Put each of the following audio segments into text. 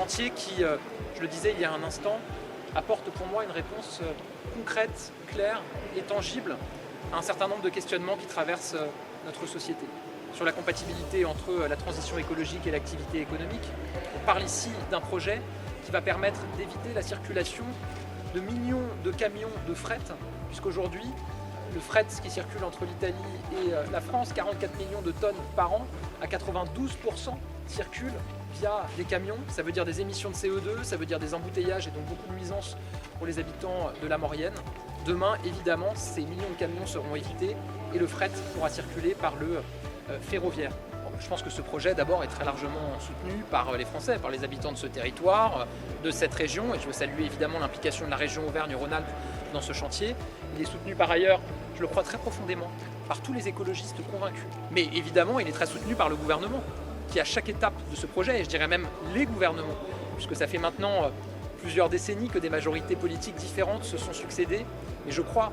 chantier qui, je le disais il y a un instant, apporte pour moi une réponse concrète, claire et tangible à un certain nombre de questionnements qui traversent notre société. Sur la compatibilité entre la transition écologique et l'activité économique, on parle ici d'un projet qui va permettre d'éviter la circulation de millions de camions de fret, puisqu'aujourd'hui, le fret qui circule entre l'Italie et la France, 44 millions de tonnes par an, à 92% circulent via des camions. Ça veut dire des émissions de CO2, ça veut dire des embouteillages et donc beaucoup de nuisances pour les habitants de la Maurienne. Demain, évidemment, ces millions de camions seront évités et le fret pourra circuler par le ferroviaire. Je pense que ce projet d'abord est très largement soutenu par les Français, par les habitants de ce territoire, de cette région, et je veux saluer évidemment l'implication de la région Auvergne-Rhône-Alpes dans ce chantier. Il est soutenu par ailleurs, je le crois très profondément, par tous les écologistes convaincus. Mais évidemment, il est très soutenu par le gouvernement, qui à chaque étape de ce projet, et je dirais même les gouvernements, puisque ça fait maintenant plusieurs décennies que des majorités politiques différentes se sont succédées, et je crois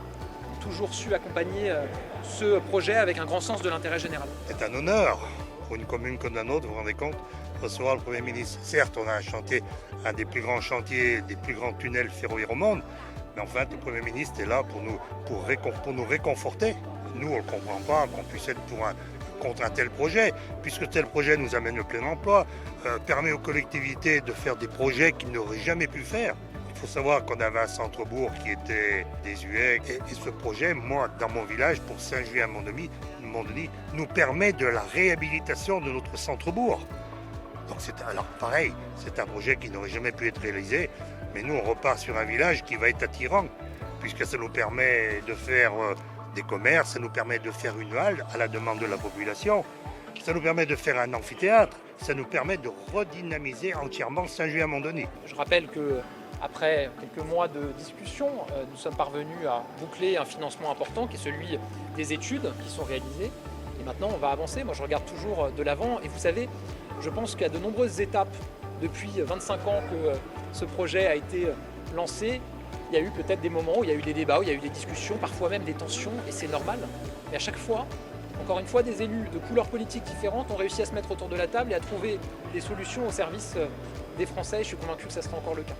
toujours su accompagner ce projet avec un grand sens de l'intérêt général. C'est un honneur pour une commune comme la nôtre, vous vous rendez compte, recevoir le Premier ministre. Certes, on a un des plus grands chantiers, des plus grands tunnels ferroviaires au monde, mais enfin, le Premier ministre est là pour nous réconforter. Nous, on ne comprend pas qu'on puisse être contre un tel projet, puisque tel projet nous amène le plein emploi, permet aux collectivités de faire des projets qu'ils n'auraient jamais pu faire. Il faut savoir qu'on avait un centre-bourg qui était désuet et ce projet, moi, dans mon village, pour Saint-Julien-Mondony, nous permet de la réhabilitation de notre centre-bourg. Donc alors pareil, c'est un projet qui n'aurait jamais pu être réalisé, mais nous on repart sur un village qui va être attirant, puisque ça nous permet de faire des commerces, ça nous permet de faire une halle à la demande de la population, ça nous permet de faire un amphithéâtre, ça nous permet de redynamiser entièrement Saint-Julien-Mondony. Je rappelle que après quelques mois de discussion, nous sommes parvenus à boucler un financement important qui est celui des études qui sont réalisées. Et maintenant, on va avancer. Moi, je regarde toujours de l'avant. Et vous savez, je pense qu'il y a de nombreuses étapes depuis 25 ans que ce projet a été lancé. Il y a eu peut-être des moments où il y a eu des débats, où il y a eu des discussions, parfois même des tensions, et c'est normal. Mais à chaque fois, encore une fois, des élus de couleurs politiques différentes ont réussi à se mettre autour de la table et à trouver des solutions au service des Français. Je suis convaincu que ça sera encore le cas.